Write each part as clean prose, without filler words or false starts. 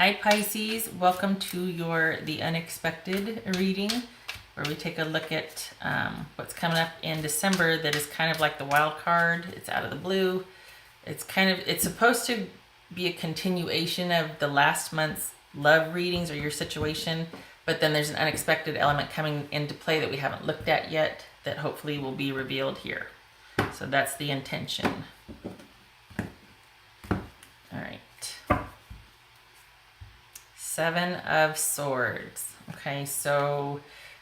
Hi Pisces, welcome to the unexpected reading where we take a look at what's coming up in December that is kind of like the wild card. It's out of the blue. It's supposed to be a continuation of the last month's love readings or your situation, but then there's an unexpected element coming into play that we haven't looked at yet that hopefully will be revealed here. So that's the intention. All right. Seven of Swords. Okay, so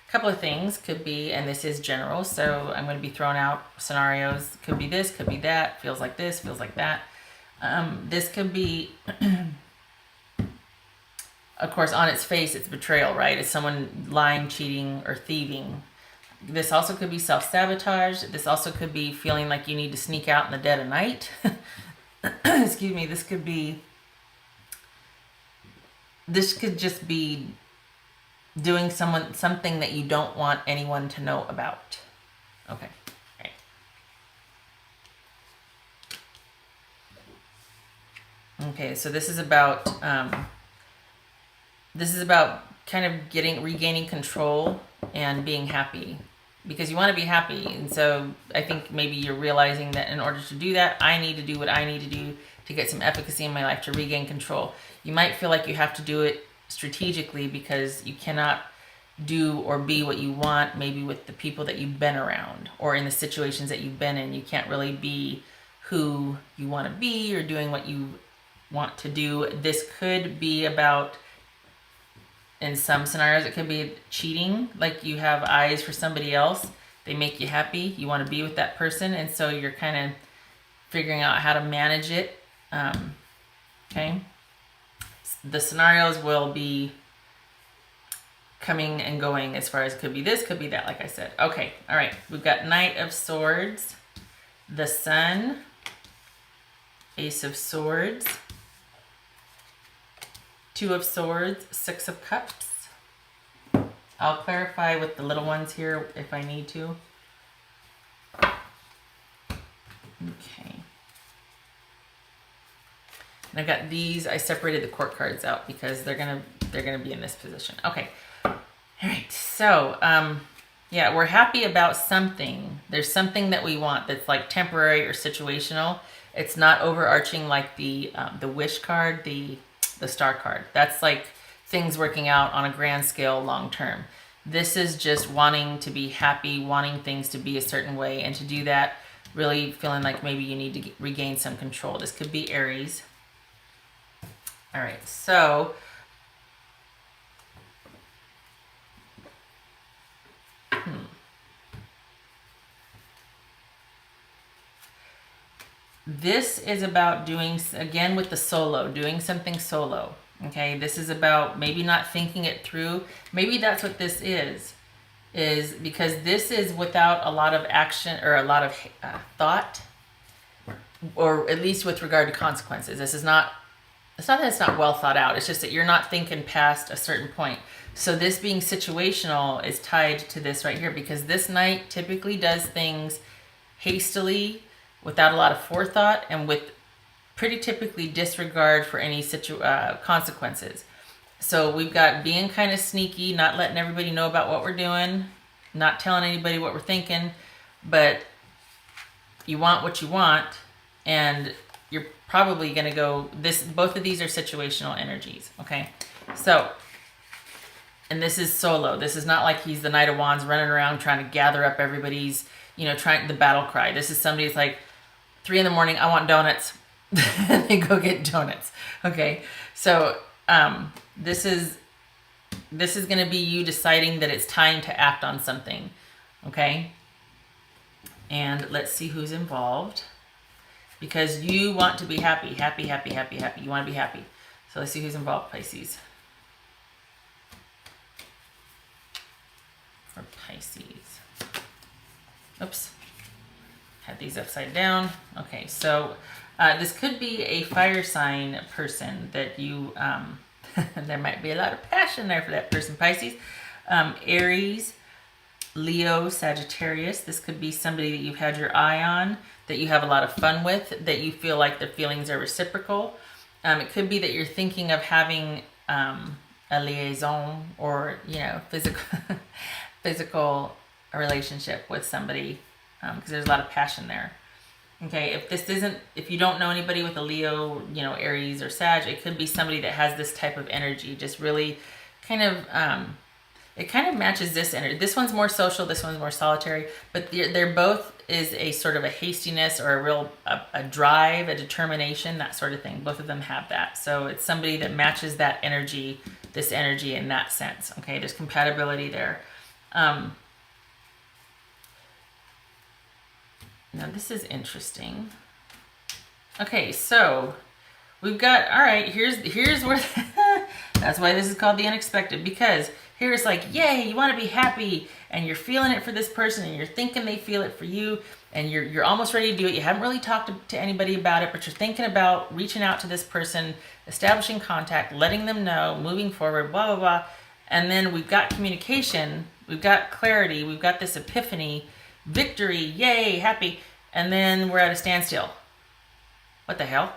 a couple of things could be, and this is general, so I'm going to be throwing out scenarios. Could be this, could be that, feels like this, feels like that. This could be, of course, on its face, it's betrayal, right? It's someone lying, cheating, or thieving. This also could be self-sabotage. This also could be feeling like you need to sneak out in the dead of night. Excuse me, this could just be doing something that you don't want anyone to know about. Okay. Right. Okay, so this is about kind of regaining control and being happy, because you want to be happy. And so I think maybe you're realizing that in order to do that, I need to do what I need to do to get some efficacy in my life, to regain control. You might feel like you have to do it strategically because you cannot do or be what you want, maybe with the people that you've been around or in the situations that you've been in. You can't really be who you want to be or doing what you want to do. This could be about, in some scenarios, it could be cheating, like you have eyes for somebody else. They make you happy. You want to be with that person. And so you're kind of figuring out how to manage it. Okay. The scenarios will be coming and going as far as could be this, could be that, like I said. Okay. All right. We've got Knight of Swords, the Sun, Ace of Swords, Two of Swords, Six of Cups. I'll clarify with the little ones here if I need to. Okay. And I've got these. I separated the court cards out because they're gonna be in this position. Okay. All right. So yeah, we're happy about something. There's something that we want that's like temporary or situational. It's not overarching like the wish card, the star card. That's like things working out on a grand scale long term. This is just wanting to be happy, wanting things to be a certain way, and to do that, really feeling like maybe you need to regain some control. This could be Aries. All right, so this is about doing, again with the solo, doing something solo. Okay, this is about maybe not thinking it through. Maybe that's what this is because this is without a lot of action or a lot of thought, or at least with regard to consequences. This is not, it's not that it's not well thought out. It's just that you're not thinking past a certain point. So this being situational is tied to this right here, because this Knight typically does things hastily, without a lot of forethought, and with pretty typically disregard for any consequences. So we've got being kind of sneaky, not letting everybody know about what we're doing, not telling anybody what we're thinking, but you want what you want, and you're probably going to go both of these are situational energies. Okay. So, and this is solo. This is not like he's the Knight of Wands running around trying to gather up everybody's, trying the battle cry. This is somebody who's like, 3 a.m, I want donuts. They go get donuts. Okay. So, this is going to be you deciding that it's time to act on something. Okay. And let's see who's involved, because you want to be happy, happy, happy, happy, happy. You want to be happy. So let's see who's involved, Pisces. For Pisces. Oops. Had these upside down. Okay, so this could be a fire sign person that you, there might be a lot of passion there for that person, Pisces. Aries, Leo, Sagittarius. This could be somebody that you've had your eye on, that you have a lot of fun with, that you feel like the feelings are reciprocal. It could be that you're thinking of having a liaison, or physical physical relationship with somebody, because there's a lot of passion there. Okay, if you don't know anybody with a Leo, Aries or Sag, it could be somebody that has this type of energy, just really kind of, it kind of matches this energy. This one's more social, this one's more solitary, but they're both is a sort of a hastiness or a drive, a determination, that sort of thing. Both of them have that. So it's somebody that matches that energy, this energy in that sense. Okay, there's compatibility there. Now this is interesting. Okay, so we've got, all right, here's where, that's why this is called the unexpected, because here it's like, yay, you want to be happy, and you're feeling it for this person, and you're thinking they feel it for you, and you're almost ready to do it. You haven't really talked to anybody about it, but you're thinking about reaching out to this person, establishing contact, letting them know, moving forward, blah, blah, blah. And then we've got communication, we've got clarity, we've got this epiphany, victory, yay, happy, and then we're at a standstill. What the hell?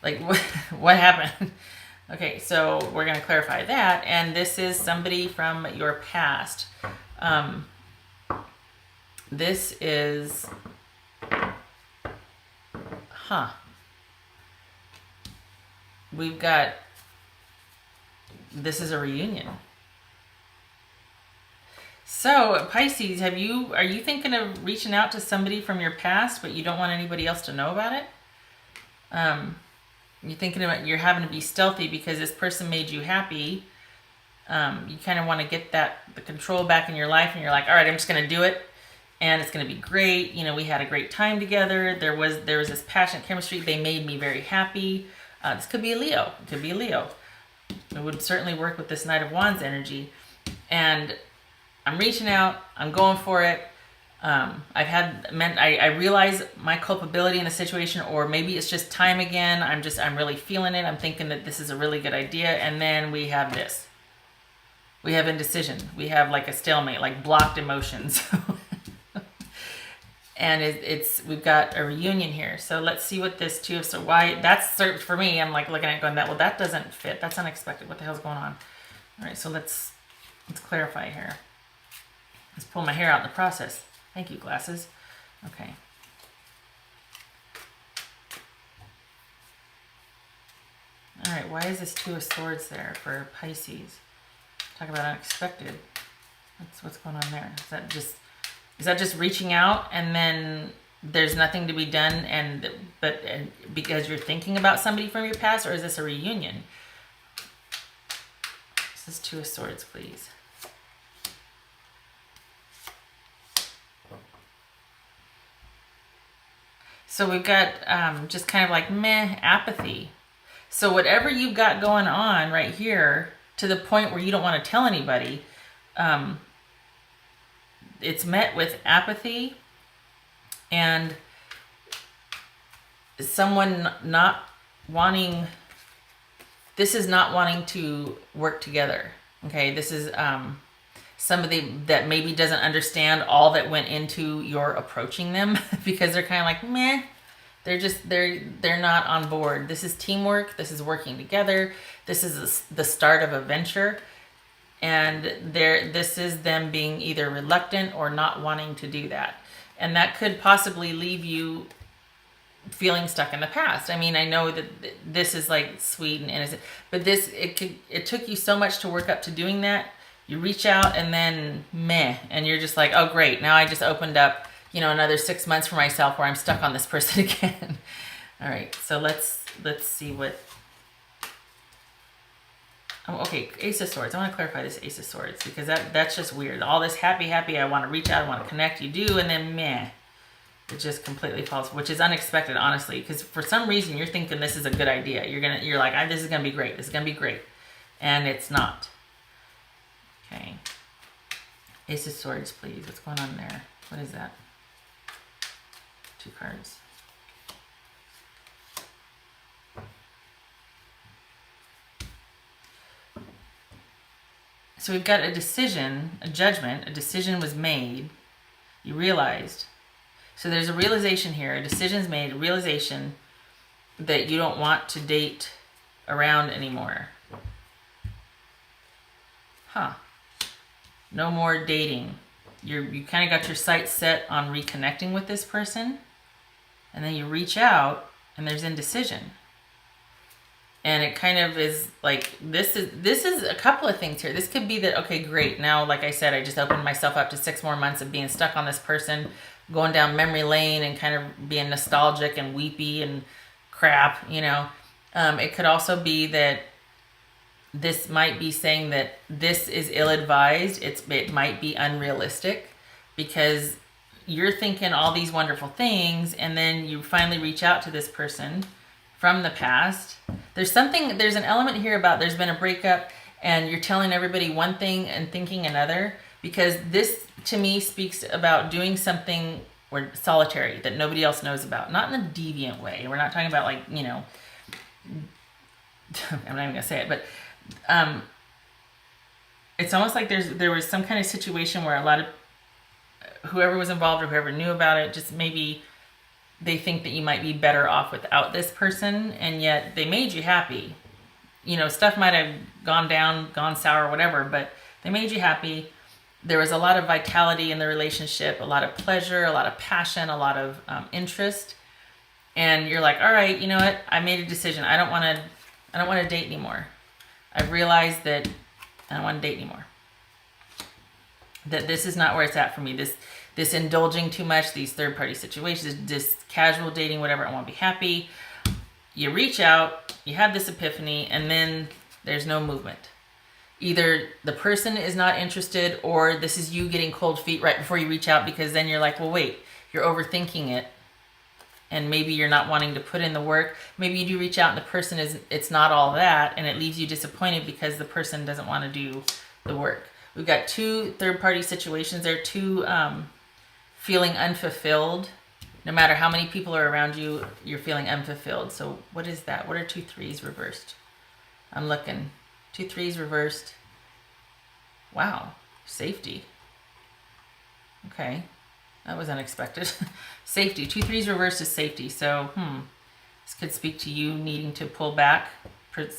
Like, what happened? Okay, so we're going to clarify that, and this is somebody from your past. This is, we've got, this is a reunion. So Pisces, are you thinking of reaching out to somebody from your past, but you don't want anybody else to know about it? You're thinking about, you're having to be stealthy because this person made you happy. You kind of want to get the control back in your life, and you're like, all right, I'm just going to do it, and it's going to be great. We had a great time together. There was this passionate chemistry. They made me very happy. This could be a Leo. It could be a Leo. It would certainly work with this Knight of Wands energy. And I'm reaching out. I'm going for it. I realize my culpability in the situation, or maybe it's just time again. I'm really feeling it. I'm thinking that this is a really good idea. And then we have this. We have indecision. We have like a stalemate, like blocked emotions. And we've got a reunion here. So let's see what this too. So why that's for me, I'm like looking at it going, that doesn't fit. That's unexpected. What the hell's going on? All right. So let's clarify here. Let's pull my hair out in the process. Thank you, glasses. Okay. All right, why is this Two of Swords there for Pisces? Talk about unexpected. What's going on there? Is that just reaching out and then there's nothing to be done, but because you're thinking about somebody from your past, or is this a reunion? This is Two of Swords, please. So we've got just kind of like meh, apathy. So whatever you've got going on right here, to the point where you don't want to tell anybody, it's met with apathy and someone not wanting, this is not wanting to work together. Okay, this is somebody that maybe doesn't understand all that went into your approaching them because they're kind of like, meh, they're not on board. This is teamwork. This is working together. This is the start of a venture. And this is them being either reluctant or not wanting to do that. And that could possibly leave you feeling stuck in the past. I mean, I know that this is like sweet and innocent, but it took you so much to work up to doing that. You reach out and then meh, and you're just like, oh great, now I just opened up, another 6 months for myself where I'm stuck on this person again. All right, so let's see what. Oh, okay, Ace of Swords. I want to clarify this Ace of Swords because that's just weird. All this happy, I want to reach out, I want to connect. You do, and then meh, it just completely falls, which is unexpected, honestly, because for some reason you're thinking this is a good idea. You're like, this is gonna be great. This is gonna be great, and it's not. Okay. Ace of Swords, please. What's going on there? What is that? 2 cards. So we've got a decision, a judgment. A decision was made. You realized. So there's a realization here. A decision's made, a realization that you don't want to date around anymore. Huh. No more dating. You kind of got your sights set on reconnecting with this person, and then you reach out and there's indecision. And it kind of is like, this is a couple of things here. This could be that, okay, great. Now, like I said, I just opened myself up to 6 more months of being stuck on this person, going down memory lane and kind of being nostalgic and weepy and crap, you know. It could also be that this might be saying that this is ill-advised. It might be unrealistic, because you're thinking all these wonderful things, and then you finally reach out to this person from the past. There's an element here about there's been a breakup and you're telling everybody one thing and thinking another, because this to me speaks about doing something or solitary that nobody else knows about, not in a deviant way. We're not talking about, like, you know, I'm not even gonna say it, but it's almost like there was some kind of situation where a lot of whoever was involved or whoever knew about it, just maybe they think that you might be better off without this person, and yet they made you happy. You know, stuff might have gone sour, whatever, but they made you happy. There was a lot of vitality in the relationship, a lot of pleasure, a lot of passion, a lot of interest. And you're like, all right, you know what? I made a decision. I don't want to date anymore. I've realized that I don't want to date anymore. That this is not where it's at for me. This indulging too much, these third-party situations, this casual dating, whatever, I want to be happy. You reach out, you have this epiphany, and then there's no movement. Either the person is not interested, or this is you getting cold feet right before you reach out, because then you're like, well, wait, you're overthinking it, and maybe you're not wanting to put in the work. Maybe you do reach out and the person it's not all that, and it leaves you disappointed because the person doesn't want to do the work. We've got 2 third-party situations there, 2 feeling unfulfilled. No matter how many people are around you, you're feeling unfulfilled. So what is that? What are 2 3s reversed? I'm looking. 2 3s reversed. Wow. Safety. Okay. That was unexpected. Safety. 2 3s reversed is safety. So, this could speak to you needing to pull back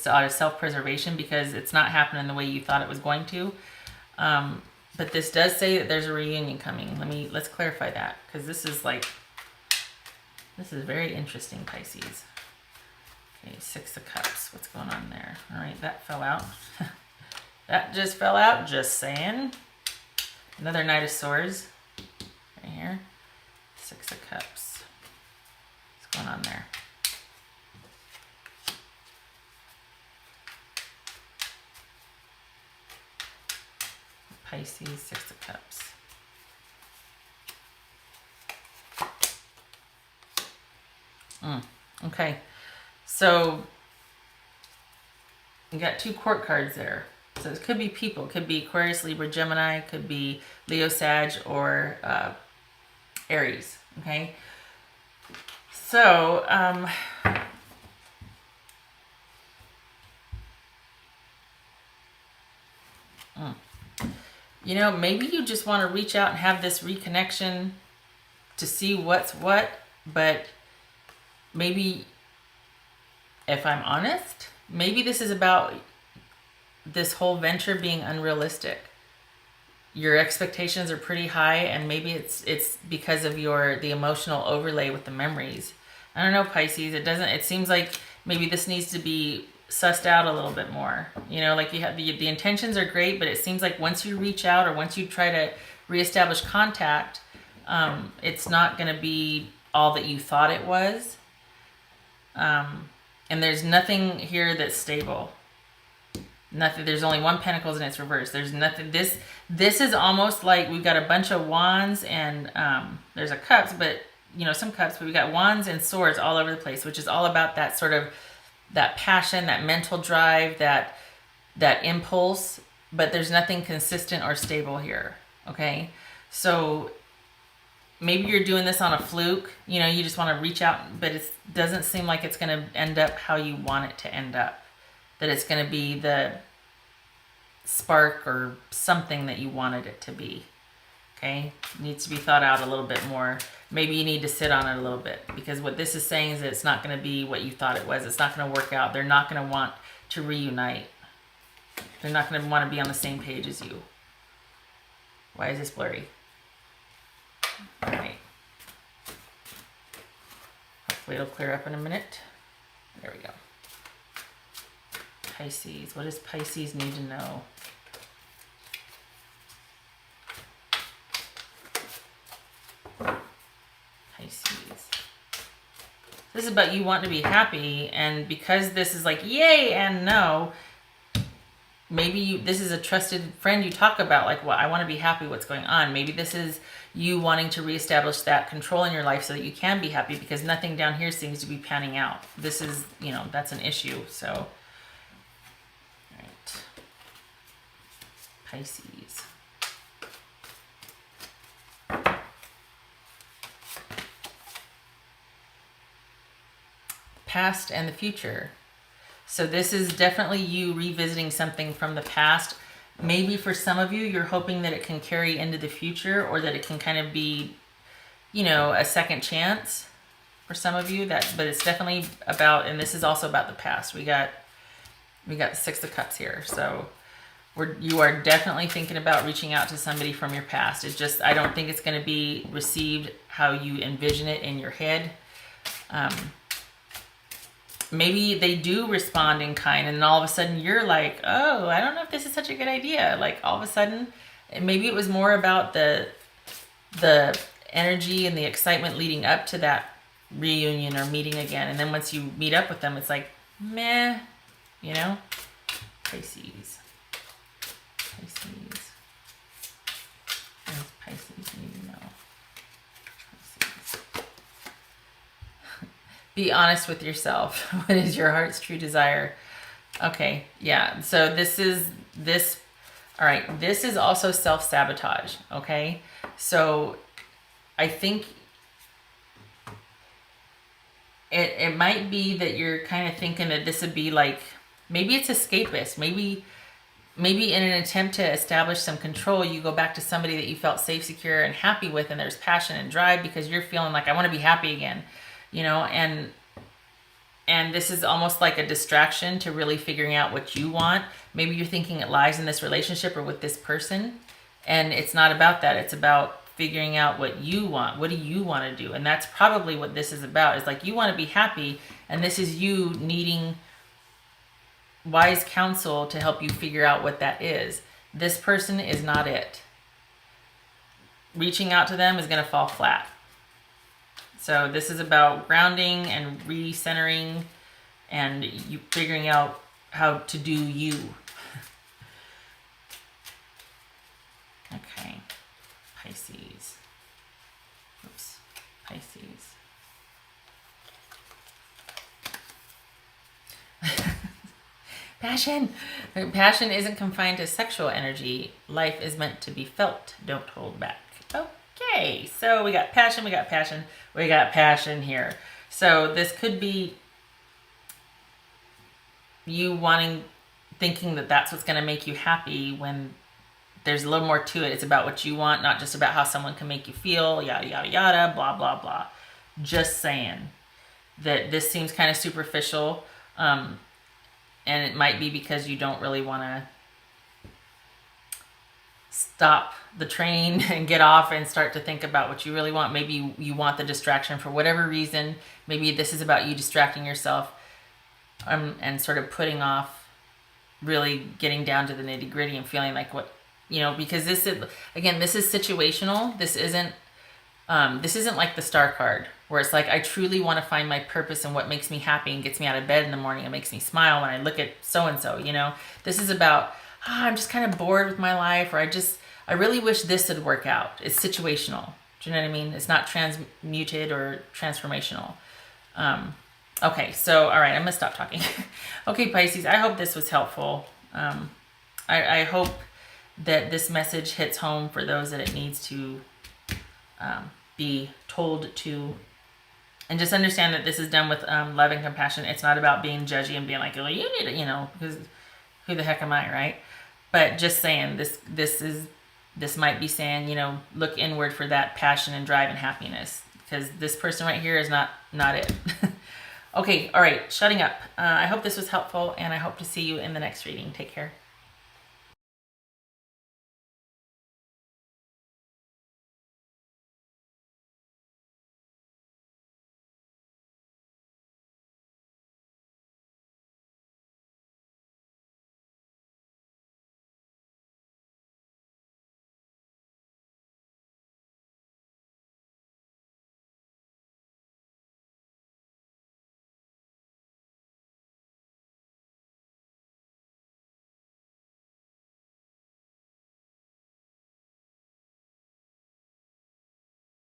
out of self-preservation because it's not happening the way you thought it was going to. But this does say that there's a reunion coming. Let's clarify that, because this is very interesting, Pisces. Okay, 6 of Cups. What's going on there? All right, that fell out. That just fell out, just saying. Another Knight of Swords right here. 6 of Cups. What's going on there? Pisces, 6 of Cups. Okay, so you got 2 court cards there. So it could be people. It could be Aquarius, Libra, Gemini. It could be Leo, Sag, or Aries. Okay, so you know, maybe you just want to reach out and have this reconnection to see what's what, but maybe, if I'm honest, maybe this is about this whole venture being unrealistic. Your expectations are pretty high, and maybe it's because of the emotional overlay with the memories. I don't know, Pisces. It seems like maybe this needs to be sussed out a little bit more. You know, like you have the intentions are great, but it seems like once you reach out or once you try to reestablish contact, it's not going to be all that you thought it was. And there's nothing here that's stable. Nothing. There's only 1 Pentacles and it's reversed. There's nothing. This is almost like we've got a bunch of Wands and there's a Cups, but you know, some Cups, but we've got Wands and Swords all over the place, which is all about that sort of that passion, that mental drive, that impulse, but there's nothing consistent or stable here. Okay, so maybe you're doing this on a fluke. You know, you just want to reach out, but it doesn't seem like it's going to end up how you want it to end up. That it's going to be the spark or something that you wanted it to be. Okay, needs to be thought out a little bit more. Maybe you need to sit on it a little bit, because what this is saying is that it's not going to be what you thought it was. It's not going to work out. They're not going to want to reunite. They're not going to want to be on the same page as you. Why is this blurry? All right. Hopefully it'll clear up in a minute. There we go. Pisces. What does Pisces need to know? Pisces. This is about you wanting to be happy, and because this is like yay and no, maybe this is a trusted friend you talk about, like, well, I want to be happy, what's going on. Maybe this is you wanting to reestablish that control in your life so that you can be happy, because nothing down here seems to be panning out. This is, you know, that's an issue. So, all right. Pisces. Past and the future. So this is definitely you revisiting something from the past. Maybe for some of you, you're hoping that it can carry into the future, or that it can kind of be, you know, a second chance for some of you. But it's definitely about, and this is also about the past. We got the Six of Cups here. So you are definitely thinking about reaching out to somebody from your past. It's just, I don't think it's going to be received how you envision it in your head. Maybe they do respond in kind, and then all of a sudden you're like, oh, I don't know if this is such a good idea. Like all of a sudden, maybe it was more about the energy and the excitement leading up to that reunion or meeting again. And then once you meet up with them, it's like, meh, you know? Pisces. Pisces. What does Pisces need to know? Be honest with yourself. What is your heart's true desire? Okay, yeah. So all right, this is also self-sabotage, okay? So I think it might be that you're kind of thinking that this would be like, maybe it's escapist. Maybe in an attempt to establish some control, you go back to somebody that you felt safe, secure, and happy with, and there's passion and drive because you're feeling like, I want to be happy again. You know, and this is almost like a distraction to really figuring out what you want. Maybe you're thinking it lies in this relationship or with this person, and it's not about that. It's about figuring out what you want. What do you want to do? And that's probably what this is about. Is like, you want to be happy, and this is you needing wise counsel to help you figure out what that is. This person is not it. Reaching out to them is going to fall flat. So this is about grounding and recentering and you figuring out how to do you. Okay. Pisces. Oops. Pisces. Passion. Passion isn't confined to sexual energy. Life is meant to be felt. Don't hold back. Okay. So we got passion, we got passion, we got passion here. So this could be you thinking that that's what's going to make you happy when there's a little more to it. It's about what you want, not just about how someone can make you feel, yada, yada, yada, blah, blah, blah. Just saying that this seems kind of superficial. And it might be because you don't really want to stop the train and get off and start to think about what you really want. Maybe you want the distraction for whatever reason. Maybe this is about you distracting yourself and sort of putting off really getting down to the nitty gritty and feeling like what, you know, because this is, again, this is situational. This isn't like the star card where it's like, I truly want to find my purpose and what makes me happy and gets me out of bed in the morning and makes me smile when I look at so-and-so, you know. This is about, I'm just kind of bored with my life, or I really wish this would work out. It's situational. Do you know what I mean? It's not transmuted or transformational. Okay, so, all right, I'm going to stop talking. Okay, Pisces, I hope this was helpful. I hope that this message hits home for those that it needs to be told to. And just understand that this is done with love and compassion. It's not about being judgy and being like, oh, you need it, you know, because who the heck am I, right? But just saying, this is This might be saying, you know, look inward for that passion and drive and happiness, because this person right here is not it. Okay, all right, shutting up. I hope this was helpful, and I hope to see you in the next reading. Take care.